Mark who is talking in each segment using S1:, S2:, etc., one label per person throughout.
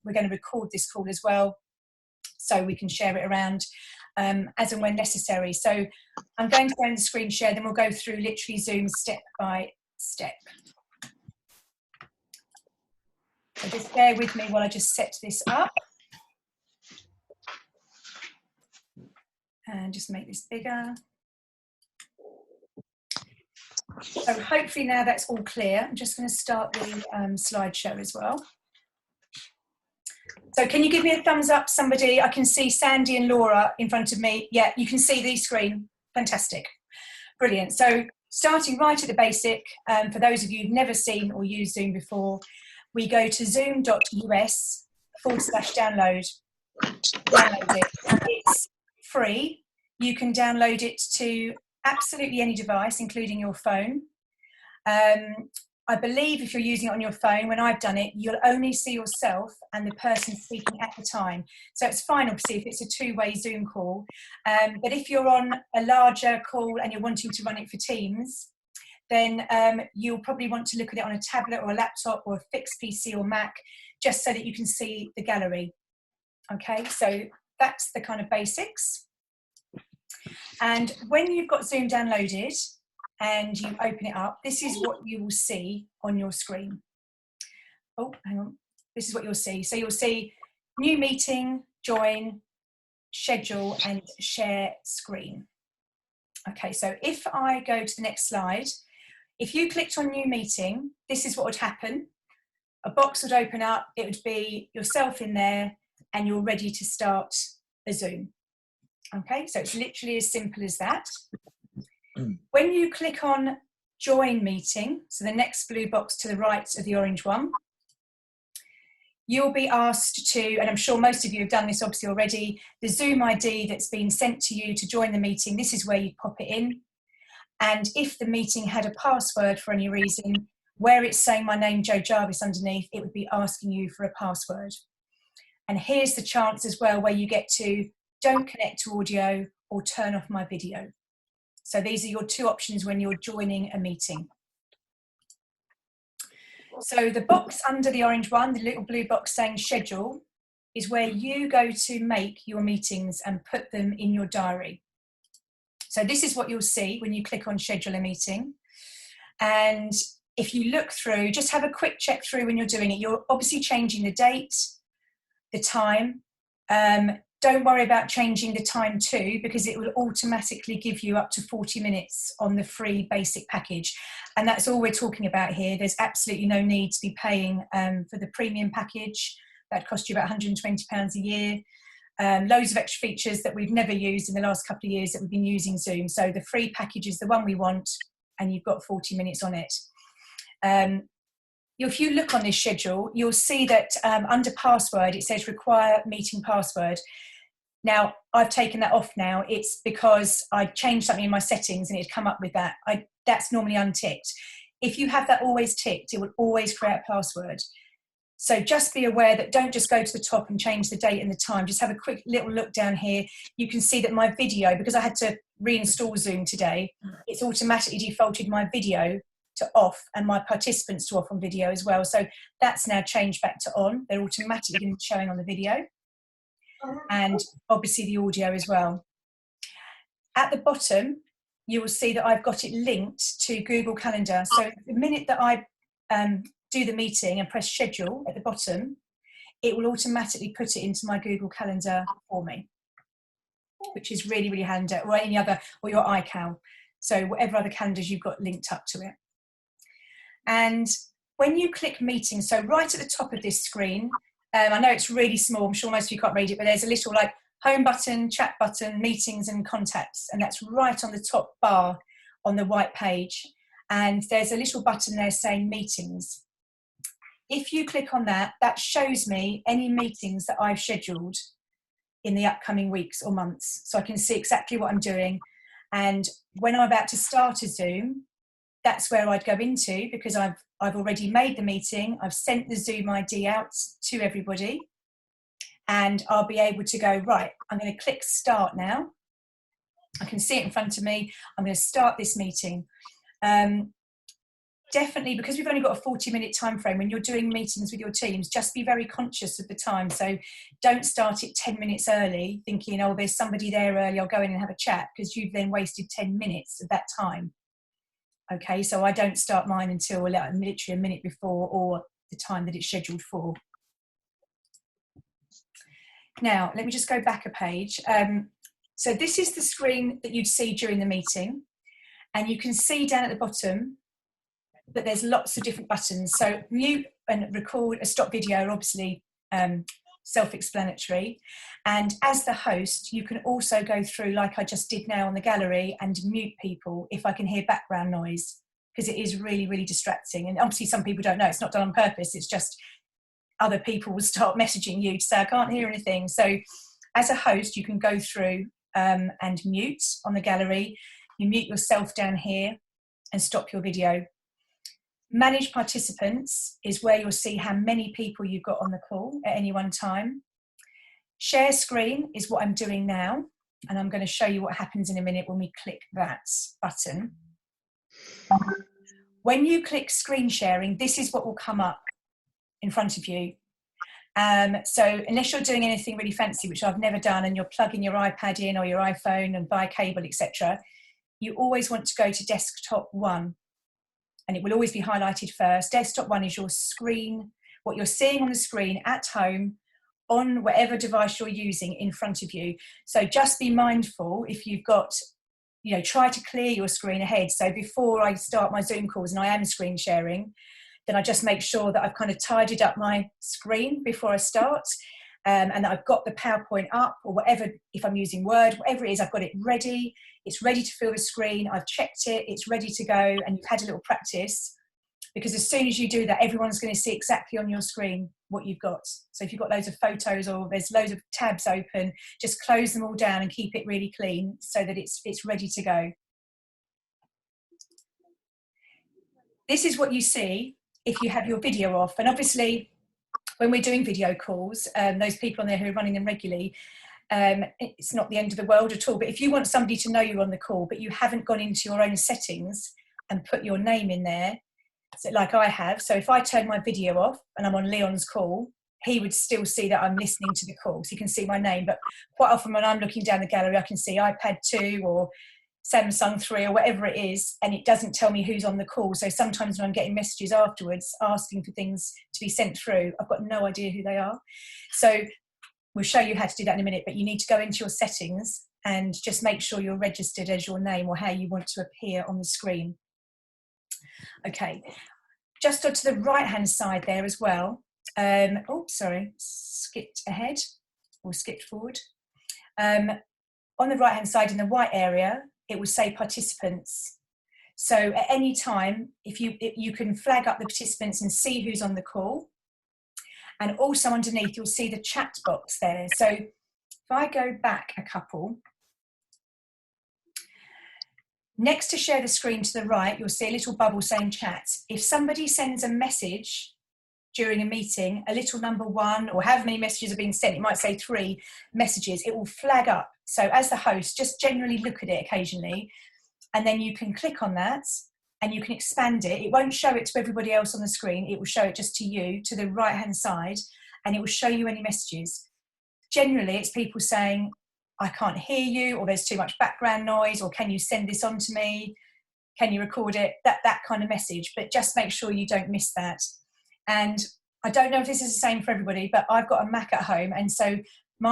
S1: we're going to record this call as well, so we can share it around as and when necessary. So I'm going to go in the screen share, then we'll go through literally Zoom step by step. So just bear with me while I just set this up. And just make this bigger. So hopefully now that's all clear. I'm just going to start the slideshow as well. So can you give me a thumbs up, somebody? I can see Sandy and Laura in front of me. Yeah, you can see the screen. Fantastic. Brilliant. So starting right at the basic, for those of you who've never seen or used Zoom before, we go to zoom.us/download. Download it. It's free. You can download it to absolutely any device, including your phone. I believe if you're using it on your phone, when I've done it, you'll only see yourself and the person speaking at the time. So it's fine, obviously, if it's a two-way Zoom call. But if you're on a larger call and you're wanting to run it for Teams, then you'll probably want to look at it on a tablet or a laptop or a fixed PC or Mac, just so that you can see the gallery. Okay, so that's the kind of basics. And when you've got Zoom downloaded and you open it up, this is what you will see on your screen. Oh, hang on. This is what you'll see. So you'll see new meeting, join, schedule, and share screen. Okay, so if I go to the next slide, if you clicked on new meeting, this is what would happen. A box would open up, it would be yourself in there, and you're ready to start a Zoom. Okay, so it's literally as simple as that. When you click on join meeting, so the next blue box to the right of the orange one, you'll be asked to, and I'm sure most of you have done this obviously already, the Zoom ID that's been sent to you to join the meeting, this is where you pop it in. And if the meeting had a password for any reason, where it's saying my name, Jo Jarvis, underneath, it would be asking you for a password. And here's the chance as well where you get to don't connect to audio or turn off my video. So these are your two options when you're joining a meeting. So the box under the orange one, the little blue box saying schedule, is where you go to make your meetings and put them in your diary. So this is what you'll see when you click on schedule a meeting. And if you look through, just have a quick check through when you're doing it. You're obviously changing the date, the time. Don't worry about changing the time too, because it will automatically give you up to 40 minutes on the free basic package. And that's all we're talking about here. There's absolutely no need to be paying for the premium package. That costs you about £120 a year. Loads of extra features that we've never used in the last couple of years that we've been using Zoom. So the free package is the one we want, and you've got 40 minutes on it. If you look on this schedule, you'll see that under password, it says require meeting password. Now, I've taken that off now. It's because I changed something in my settings and it'd come up with that. That's normally unticked. If you have that always ticked, it will always create a password. So just be aware that don't just go to the top and change the date and the time. Just have a quick little look down here. You can see that my video, because I had to reinstall Zoom today, it's automatically defaulted my video to off and my participants to off on video as well. So that's now changed back to on. They're automatically showing on the video. And obviously the audio as well. At the bottom, you will see that I've got it linked to Google Calendar. So the minute that I do the meeting and press schedule at the bottom, it will automatically put it into my Google Calendar for me, which is really, really handy, or any other, or your iCal. So whatever other calendars you've got linked up to it. And when you click meeting, so right at the top of this screen, I know it's really small, I'm sure most of you can't read it, but there's a little like home button, chat button, meetings and contacts, and that's right on the top bar on the white page. And there's a little button there saying meetings. If you click on that, that shows me any meetings that I've scheduled in the upcoming weeks or months. So I can see exactly what I'm doing. And when I'm about to start a Zoom, that's where I'd go into, because I've already made the meeting, I've sent the Zoom ID out to everybody, and I'll be able to go, right, I'm going to click start now. I can see it in front of me. I'm going to start this meeting. definitely, because we've only got a 40-minute time frame, when you're doing meetings with your teams, just be very conscious of the time. So don't start it 10 minutes early thinking, oh, there's somebody there early, I'll go in and have a chat, because you've then wasted 10 minutes of that time. Okay, so I don't start mine until literally a minute before, or the time that it's scheduled for. Now, let me just go back a page. So this is the screen that you'd see during the meeting, and you can see down at the bottom that there's lots of different buttons. So mute and record a stop video are obviously self-explanatory. And as the host, you can also go through, like I just did now on the gallery, and mute people if I can hear background noise, because it is really, really distracting. And obviously some people don't know, it's not done on purpose, it's just other people will start messaging you to say, I can't hear anything. So as a host, you can go through and mute on the gallery. You mute yourself down here and stop your video. Manage participants is where you'll see how many people you've got on the call at any one time. Share screen is what I'm doing now, and I'm going to show you what happens in a minute when we click that button. When you click screen sharing, this is what will come up in front of you. So unless you're doing anything really fancy, which I've never done, and you're plugging your iPad in or your iPhone and via cable, etc., you always want to go to desktop 1. And it will always be highlighted first. Desktop 1 is your screen, what you're seeing on the screen at home on whatever device you're using in front of you. So just be mindful if you've got, try to clear your screen ahead. So before I start my Zoom calls and I am screen sharing, then I just make sure that I've kind of tidied up my screen before I start, and that I've got the PowerPoint up, or whatever, if I'm using Word, whatever it is, I've got it ready. It's ready to fill the screen. I've checked it. It's ready to go. And you've had a little practice, because as soon as you do that, everyone's going to see exactly on your screen what you've got. So if you've got loads of photos or there's loads of tabs open, just close them all down and keep it really clean so that it's ready to go. This is what you see if you have your video off. And obviously, when we're doing video calls, those people on there who are running them regularly, it's not the end of the world at all. But if you want somebody to know you're on the call, but you haven't gone into your own settings and put your name in there, so like I have, so if I turn my video off and I'm on Leon's call, he would still see that I'm listening to the call. So you can see my name. But quite often when I'm looking down the gallery, I can see iPad 2 or Samsung 3 or whatever it is, and it doesn't tell me who's on the call. So sometimes when I'm getting messages afterwards asking for things to be sent through, I've got no idea who they are. So we'll show you how to do that in a minute, but you need to go into your settings and just make sure you're registered as your name or how you want to appear on the screen. Okay, just on to the right hand side there as well. Skipped ahead or skipped forward. On the right hand side in the white area, it will say participants. So at any time, if you can flag up the participants and see who's on the call. And also underneath, you'll see the chat box there. So if I go back a couple, next to share the screen to the right, you'll see a little bubble saying chat. If somebody sends a message during a meeting, a little number 1, or however many messages have been sent, it might say 3 messages, it will flag up. So as the host, just generally look at it occasionally, and then you can click on that and you can expand it. It won't show it to everybody else on the screen. It will show it just to you, to the right-hand side, and it will show you any messages. Generally, it's people saying, I can't hear you, or there's too much background noise, or can you send this on to me? Can you record it? That kind of message, but just make sure you don't miss that. And I don't know if this is the same for everybody, but I've got a Mac at home, and so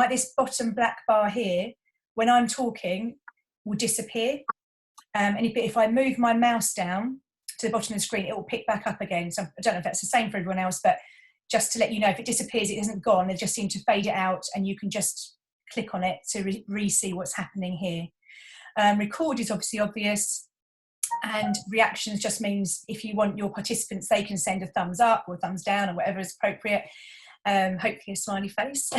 S1: this bottom black bar here, when I'm talking, will disappear. And if I move my mouse down to the bottom of the screen, it will pick back up again. So I don't know if that's the same for everyone else, but just to let you know, if it disappears, it isn't gone. They just seem to fade it out, and you can just click on it to re-see what's happening here. Record is obviously obvious, and reactions just means if you want your participants, they can send a thumbs up or a thumbs down or whatever is appropriate, hopefully a smiley face.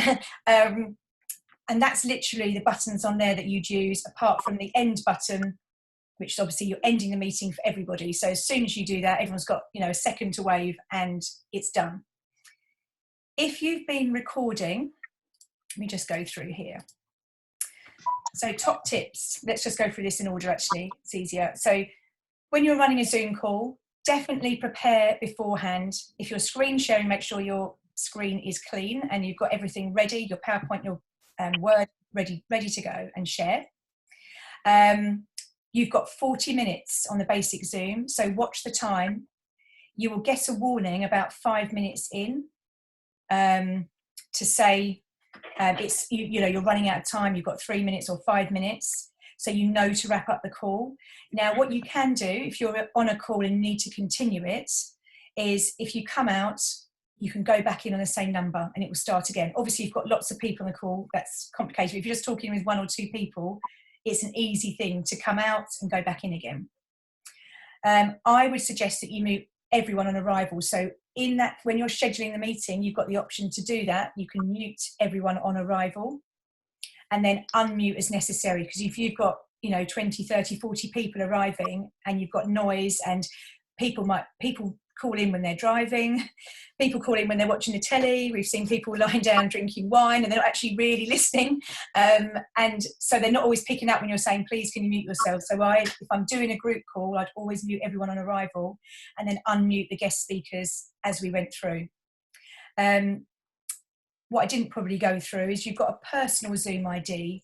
S1: And that's literally the buttons on there that you'd use, apart from the end button, which is obviously you're ending the meeting for everybody. So as soon as you do that, everyone's got a second to wave and it's done. If you've been recording, let me just go through here. So top tips, let's just go through this in order actually, it's easier. So when you're running a Zoom call, definitely prepare beforehand. If you're screen sharing, make sure your screen is clean and you've got everything ready, your PowerPoint, your Word ready to go and share. You've got 40 minutes on the basic Zoom, so watch the time. You will get a warning about 5 minutes in to say it's you're running out of time. You've got 3 minutes or 5 minutes, so you know to wrap up the call. Now, what you can do if you're on a call and need to continue it is if you come out, you can go back in on the same number and it will start again. Obviously, you've got lots of people on the call. That's complicated. If you're just talking with 1 or 2 people, it's an easy thing to come out and go back in again. I would suggest that you mute everyone on arrival. So in that, when you're scheduling the meeting, you've got the option to do that. You can mute everyone on arrival and then unmute as necessary. Because if you've got 20, 30, 40 people arriving and you've got noise, and people call in when they're driving, people call in when they're watching the telly. We've seen people lying down drinking wine and they're not actually really listening, and so they're not always picking up when you're saying, please can you mute yourself. So if I'm doing a group call, I'd always mute everyone on arrival and then unmute the guest speakers as we went through. What I didn't probably go through is you've got a personal Zoom ID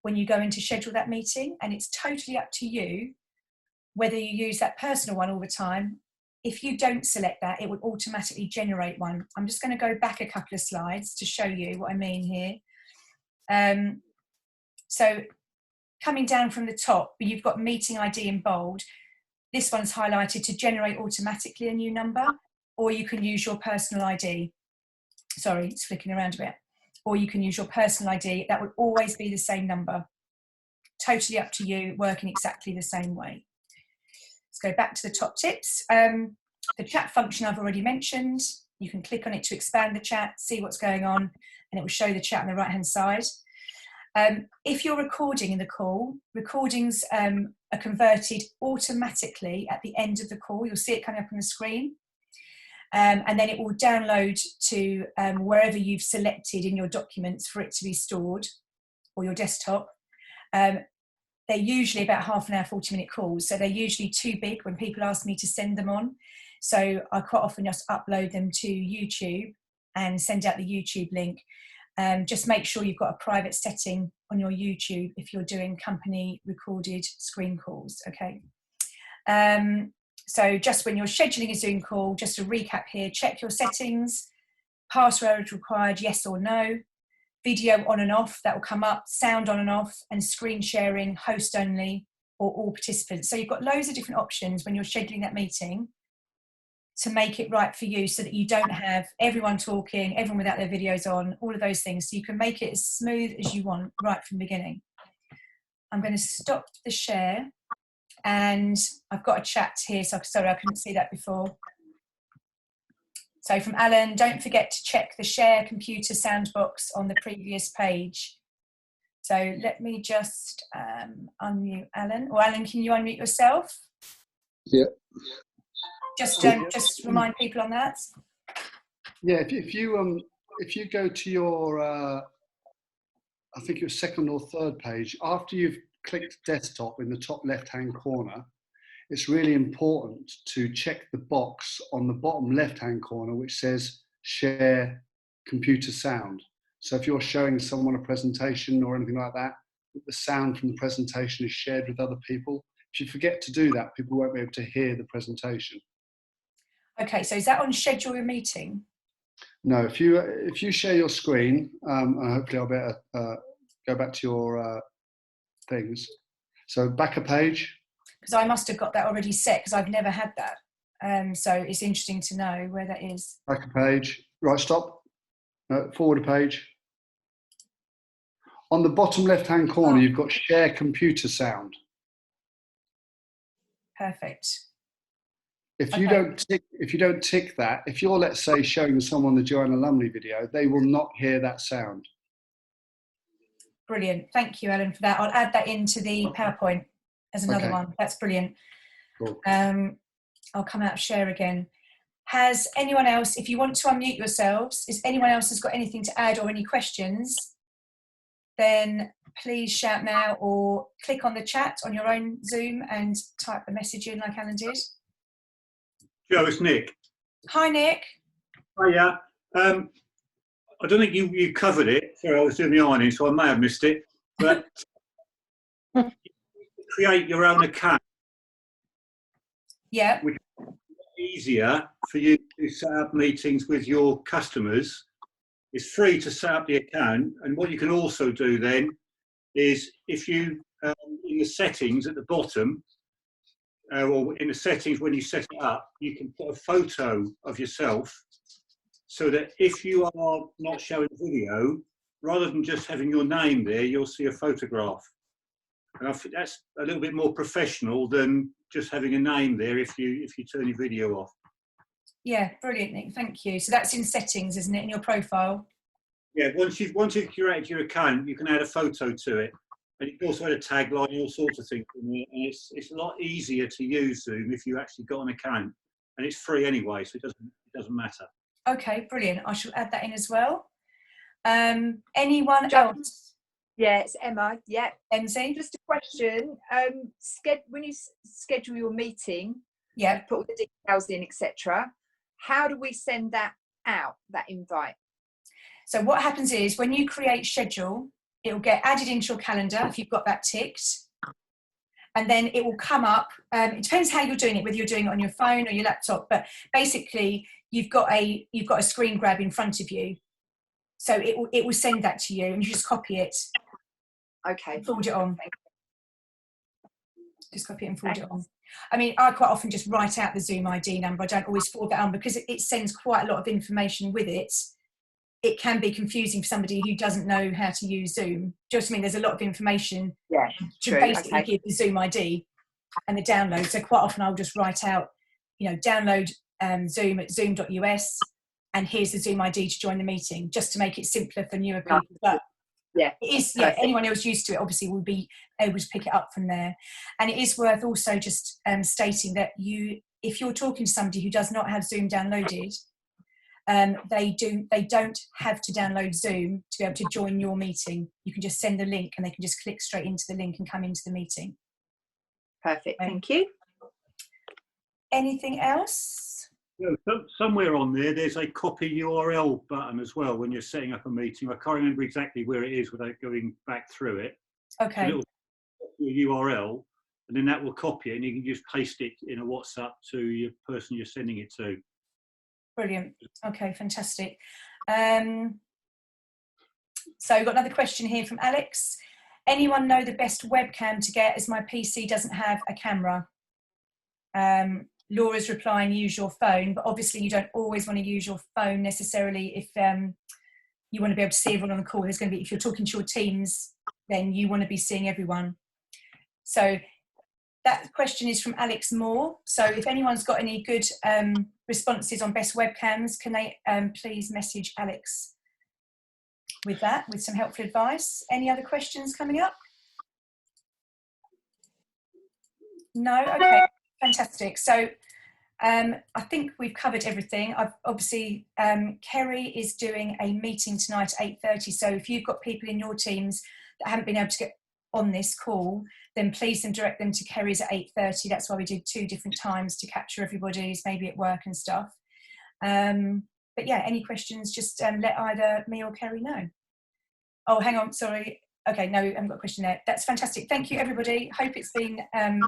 S1: when you go in to schedule that meeting, and it's totally up to you whether you use that personal one all the time. If you don't select that, it will automatically generate one. I'm just going to go back a couple of slides to show you what I mean here. So coming down from the top, you've got meeting ID in bold. This one's highlighted to generate automatically a new number, or you can use your personal ID. Sorry, it's flicking around a bit. Or you can use your personal ID. That would always be the same number. Totally up to you, working exactly the same way. Let's go back to the top tips. The chat function I've already mentioned. You can click on it to expand the chat, see what's going on, and it will show the chat on the right-hand side. If you're recording in the call, recordings are converted automatically at the end of the call. You'll see it coming up on the screen. And then it will download to wherever you've selected in your documents for it to be stored, or your desktop. They're usually about half an hour, 40-minute calls. So they're usually too big when people ask me to send them on. So I quite often just upload them to YouTube and send out the YouTube link. Just make sure you've got a private setting on your YouTube if you're doing company recorded screen calls, okay? So just when you're scheduling a Zoom call, just to recap here, check your settings, password required, yes or no, video on and off, that will come up, sound on and off, and screen sharing, host only, or all participants. So you've got loads of different options when you're scheduling that meeting to make it right for you, so that you don't have everyone talking, everyone without their videos on, all of those things. So you can make it as smooth as you want right from the beginning. I'm going to stop the share, and I've got a chat here, so sorry I couldn't see that before. So from Alan, don't forget to check the share computer sound box on the previous page. So let me just unmute Alan. Or Alan, can you unmute yourself?
S2: Yeah.
S1: Just remind people on that.
S2: Yeah, if you go to your, I think your second or third page, after you've clicked desktop in the top left-hand corner, it's really important to check the box on the bottom left-hand corner which says share computer sound. So if you're showing someone a presentation or anything like that, the sound from the presentation is shared with other people. If you forget to do that, people won't be able to hear the presentation.
S1: Okay, so is that on schedule your meeting?
S2: No, if you share your screen, and hopefully I'll better go back to your things. So back a page.
S1: Because I must have got that already set, because I've never had that. So it's interesting to know where that is.
S2: Back a page. Right, stop. No, forward a page. On the bottom left-hand corner, you've got share computer sound.
S1: Perfect.
S2: If you don't tick that, if you're, let's say, showing someone the Joanna Lumley video, they will not hear that sound.
S1: Brilliant. Thank you, Ellen, for that. I'll add that into the PowerPoint as another one. That's brilliant.
S2: Cool.
S1: I'll come out of share again. Has anyone else, if you want to unmute yourselves, is anyone else has got anything to add or any questions, then please shout now, or click on the chat on your own Zoom and type the message in like Alan did.
S3: Joe, it's Nick.
S1: Hi, Nick.
S3: Hiya. I don't think you covered it. Sorry, I was doing the ironing, so I may have missed it. But create your own account.
S1: Yeah.
S3: Which is easier for you to set up meetings with your customers. It's free to set up the account, and what you can also do then is if you in the settings at the bottom, or in the settings when you set it up, you can put a photo of yourself, so that if you are not showing video, rather than just having your name there, you'll see a photograph. And I think that's a little bit more professional than just having a name there if you turn your video off.
S1: Yeah, brilliant, Nick. Thank you. So that's in settings, isn't it, in your profile?
S3: Yeah, once you've curated your account, you can add a photo to it. And you can also add a tagline and all sorts of things in there. And it's a lot easier to use Zoom if you actually got an account. And it's free anyway, so it doesn't matter.
S1: Okay, brilliant. I shall add that in as well. Anyone else?
S4: Yeah, it's Emma. Yeah,
S1: MZ?
S4: just a question. When you schedule your meeting,
S1: Yeah.
S4: you put all the details in, etc. How do we send that out? That invite?
S1: So what happens is when you create schedule, it will get added into your calendar if you've got that ticked, and then it will come up. It depends how you're doing it, whether you're doing it on your phone or your laptop. But basically, you've got a screen grab in front of you, so it will send that to you, and you just copy it.
S4: Okay.
S1: Forward it on. Just copy it and forward it on. I mean, I quite often just write out the Zoom ID number. I don't always forward that on because it sends quite a lot of information with it. It can be confusing for somebody who doesn't know how to use Zoom. Just mean there's a lot of information to basically give the Zoom ID and the download. So quite often I'll just write out, download Zoom at zoom.us, and here's the Zoom ID to join the meeting, just to make it simpler for newer people. But it is, anyone else used to it obviously will be able to pick it up from there. And it is worth also just stating that if you're talking to somebody who does not have Zoom downloaded, they don't have to download Zoom to be able to join your meeting. You can just send the link and they can just click straight into the link and come into the meeting.
S4: Perfect, thank you.
S1: Anything else?
S3: Yeah, somewhere on there's a copy URL button as well when you're setting up a meeting. I can't remember exactly where it is without going back through it.
S1: Okay.
S3: A little URL, and then that will copy it, and you can just paste it in a WhatsApp to your person you're sending it to.
S1: Brilliant. Okay, fantastic. So we've got another question here from Alex. Anyone know the best webcam to get, as my PC doesn't have a camera? Laura's replying, use your phone, but obviously you don't always want to use your phone necessarily if you want to be able to see everyone on the call. There's going to be, if you're talking to your teams, then you want to be seeing everyone. So that question is from Alex Moore. So if anyone's got any good responses on best webcams, can they please message Alex with that, with some helpful advice? Any other questions coming up? No? Okay, fantastic. So I think we've covered everything. I've obviously, Kerry is doing a meeting tonight at 8:30. So if you've got people in your teams that haven't been able to get on this call, then please direct them to Kerry's at 8:30. That's why we did 2 different times to capture everybody's, maybe at work and stuff. But yeah, any questions, just let either me or Kerry know. Oh, hang on, sorry. Okay, no, I haven't got a question there. That's fantastic. Thank you, everybody. Hope it's been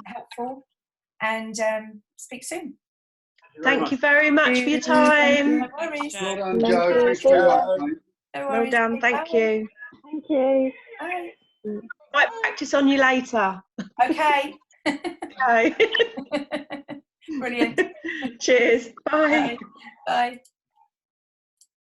S1: helpful, and speak soon.
S5: Thank you very much for your time.
S1: No worries.
S2: Well done, Joe. Thanks very much, mate.
S1: No
S5: Well
S1: worries.
S5: done, thank
S1: Bye.
S5: you.
S6: Thank you.
S1: Bye.
S5: Might practice on you later.
S1: Okay.
S5: Okay.
S1: Brilliant.
S5: Cheers. Bye.
S1: Bye. Bye.